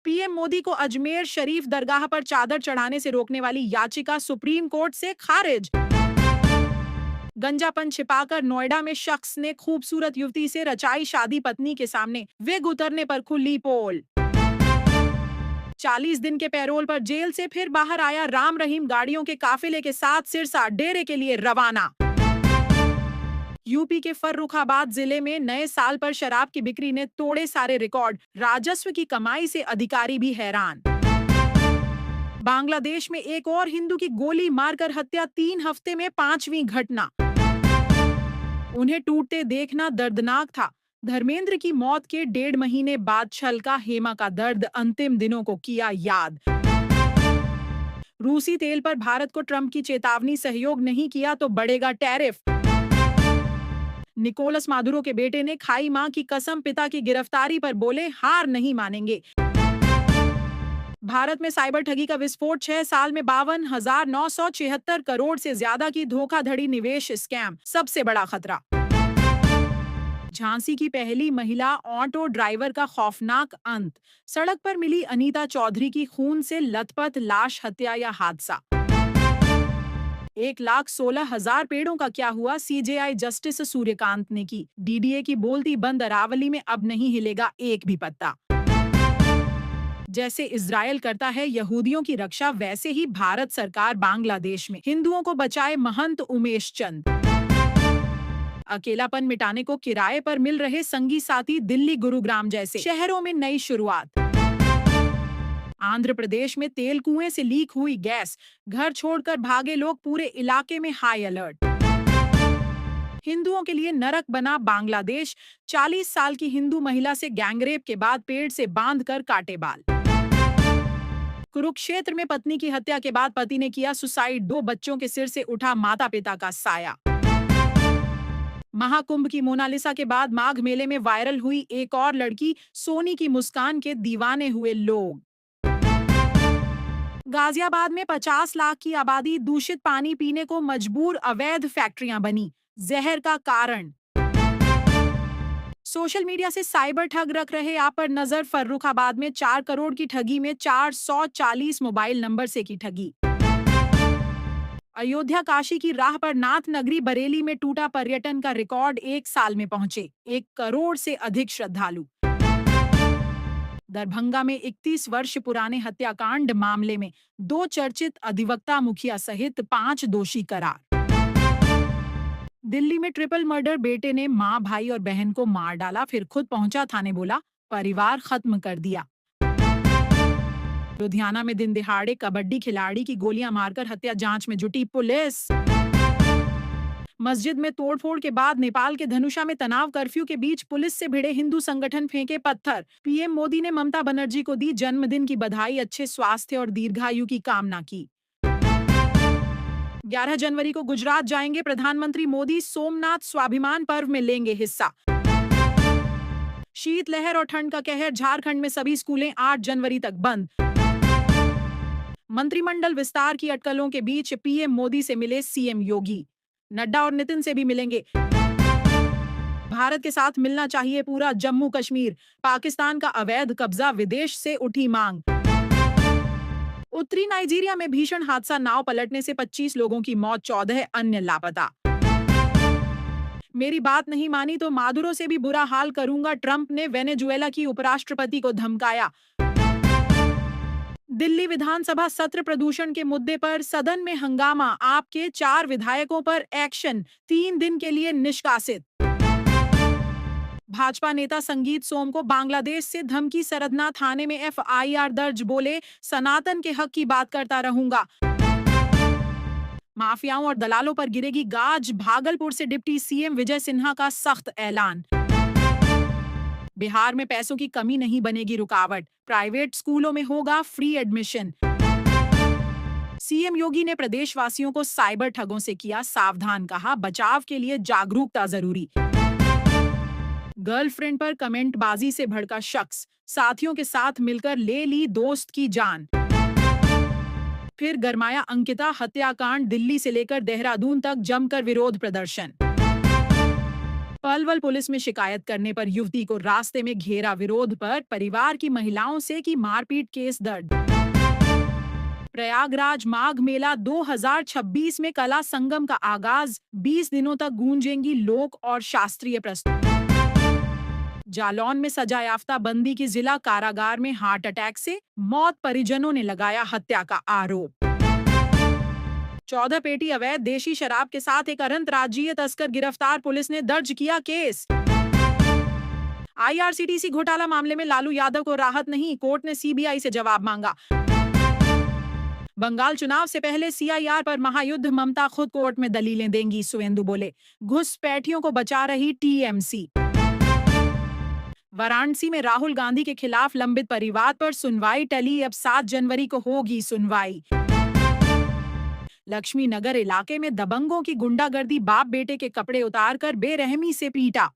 PM Modi को अजमेर शरीफ दरगाह पर चादर चढ़ाने से रोकने वाली याचिका सुप्रीम कोर्ट से खारिज। गंजापन छिपाकर नोएडा में शख्स ने खूबसूरत युवती से रचाई शादी, पत्नी के सामने विग उतरने पर खुली पोल। 40 दिन के पैरोल पर जेल से फिर बाहर आया राम रहीम, गाड़ियों के काफिले के साथ सिरसा डेरे के लिए रवाना। यूपी के फर्रुखाबाद जिले में नए साल पर शराब की बिक्री ने तोड़े सारे रिकॉर्ड, राजस्व की कमाई से अधिकारी भी हैरान। बांग्लादेश में एक और हिंदू की गोली मारकर हत्या, 3 हफ्ते में 5वीं घटना। उन्हें टूटते देखना दर्दनाक था। धर्मेंद्र की मौत के 1.5 महीने बाद छलका हेमा का दर्द, अंतिम दिनों को किया याद। रूसी तेल पर भारत को ट्रंप की चेतावनी, सहयोग नहीं किया तो बढ़ेगा टैरिफ। निकोलस मादुरो के बेटे ने खाई मां की कसम, पिता की गिरफ्तारी पर बोले हार नहीं मानेंगे। भारत में साइबर ठगी का विस्फोट, 6 साल में 52,976 करोड़ से ज्यादा की धोखाधड़ी, निवेश स्कैम सबसे बड़ा खतरा। झांसी की पहली महिला ऑटो ड्राइवर का खौफनाक अंत, सड़क पर मिली अनीता चौधरी की खून से लथपथ लाश, हत्या या हादसा। 1,16,000 पेड़ों का क्या हुआ, सीजेआई जस्टिस सूर्यकांत ने की। डीडीए की बोलती बंद, अरावली में अब नहीं हिलेगा एक भी पत्ता। जैसे इजराइल करता है यहूदियों की रक्षा, वैसे ही भारत सरकार बांग्लादेश में हिंदुओं को बचाए, महंत उमेश चंद। अकेलापन मिटाने को किराए पर मिल रहे संगी साथी, दिल्ली गुरुग्राम जैसे शहरों में नई शुरुआत। आंध्र प्रदेश में तेल कुएं से लीक हुई गैस, घर छोड़कर भागे लोग, पूरे इलाके में हाई अलर्ट। हिंदुओं के लिए नरक बना बांग्लादेश, 40 साल की हिंदू महिला से गैंगरेप के बाद पेड़ से बांधकर काटे बाल। कुरुक्षेत्र में पत्नी की हत्या के बाद पति ने किया सुसाइड, 2 बच्चों के सिर से उठा माता पिता का साया। महाकुंभ की मोनालिसा के बाद माघ मेले में वायरल हुई एक और लड़की, सोनी की मुस्कान के दीवाने हुए लोग। गाजियाबाद में 50 लाख की आबादी, दूषित पानी पीने को मजबूर, अवैध फैक्ट्रियां बनी, जहर का कारण। सोशल मीडिया से साइबर ठग रख रहे आप पर नजर, फर्रुखाबाद में 4 करोड़ की ठगी में 440 मोबाइल नंबर से की ठगी। अयोध्या काशी की राह पर नाथ नगरी बरेली में टूटा पर्यटन का रिकॉर्ड, 1 साल में पहुंचे 1 करोड़ से अधिक श्रद्धालु। दरभंगा में 31 वर्ष पुराने हत्याकांड मामले में 2 चर्चित अधिवक्ता मुखिया सहित 5 दोषी करार। दिल्ली में ट्रिपल मर्डर, बेटे ने मां, भाई और बहन को मार डाला, फिर खुद पहुंचा थाने, बोला परिवार खत्म कर दिया। लुधियाना में दिन दिहाड़े कबड्डी खिलाड़ी की गोलियां मारकर हत्या, जांच में जुटी पुलिस। मस्जिद में तोड़फोड़ के बाद नेपाल के धनुषा में तनाव, कर्फ्यू के बीच पुलिस से भिड़े हिंदू संगठन, फेंके पत्थर। पीएम मोदी ने ममता बनर्जी को दी जन्मदिन की बधाई, अच्छे स्वास्थ्य और दीर्घायु की कामना की। 11 जनवरी को गुजरात जाएंगे प्रधानमंत्री मोदी, सोमनाथ स्वाभिमान पर्व में लेंगे हिस्सा। शीतलहर और ठंड का कहर, झारखंड में सभी स्कूलें 8 जनवरी तक बंद। मंत्रिमंडल विस्तार की अटकलों के बीच पीएम मोदी से मिले सीएम योगी, नड्डा और नितिन से भी मिलेंगे। भारत के साथ मिलना चाहिए पूरा जम्मू कश्मीर, पाकिस्तान का अवैध कब्जा, विदेश से उठी मांग। उत्तरी नाइजीरिया में भीषण हादसा, नाव पलटने से 25 लोगों की मौत, 14 अन्य लापता। मेरी बात नहीं मानी तो मादुरो से भी बुरा हाल करूंगा, ट्रंप ने वेनेजुएला की उपराष्ट्रपति को धमकाया। दिल्ली विधानसभा सत्र, प्रदूषण के मुद्दे पर सदन में हंगामा, आपके 4 विधायकों पर एक्शन, 3 दिन के लिए निष्कासित। भाजपा नेता संगीत सोम को बांग्लादेश से धमकी, सरदना थाने में एफआईआर दर्ज, बोले सनातन के हक की बात करता रहूंगा। माफियाओं और दलालों पर गिरेगी गाज, भागलपुर से डिप्टी सीएम विजय सिन्हा का सख्त ऐलान। बिहार में पैसों की कमी नहीं बनेगी रुकावट, प्राइवेट स्कूलों में होगा फ्री एडमिशन। सीएम योगी ने प्रदेशवासियों को साइबर ठगों से किया सावधान, कहा बचाव के लिए जागरूकता जरूरी। गर्लफ्रेंड पर कमेंटबाजी से भड़का शख्स, साथियों के साथ मिलकर ले ली दोस्त की जान। फिर गरमाया अंकिता हत्याकांड, दिल्ली से लेकर देहरादून तक जमकर विरोध प्रदर्शन। पलवल पुलिस में शिकायत करने पर युवती को रास्ते में घेरा, विरोध पर परिवार की महिलाओं से की मारपीट, केस दर्ज। प्रयागराज माघ मेला 2026 में कला संगम का आगाज, 20 दिनों तक गूंजेंगी लोक और शास्त्रीय प्रस्तुति। जालौन में सजा याफ्ता बंदी की जिला कारागार में हार्ट अटैक से मौत, परिजनों ने लगाया हत्या का आरोप। 14 पेटी अवैध देशी शराब के साथ एक अंतर्राज्यीय तस्कर गिरफ्तार, पुलिस ने दर्ज किया केस। आईआरसीटीसी घोटाला मामले में लालू यादव को राहत नहीं, कोर्ट ने सीबीआई से जवाब मांगा। बंगाल चुनाव से पहले सीआईआर पर महायुद्ध, ममता खुद कोर्ट में दलीलें देंगी, सुवेंदु बोले। घुसपैठियों को बचा रही टीएमसी। वाराणसी में राहुल गांधी के खिलाफ लंबित परिवाद पर सुनवाई टली, अब 7 जनवरी को होगी सुनवाई। लक्ष्मी नगर इलाके में दबंगों की गुंडागर्दी, बाप बेटे के कपड़े उतारकर बेरहमी से पीटा।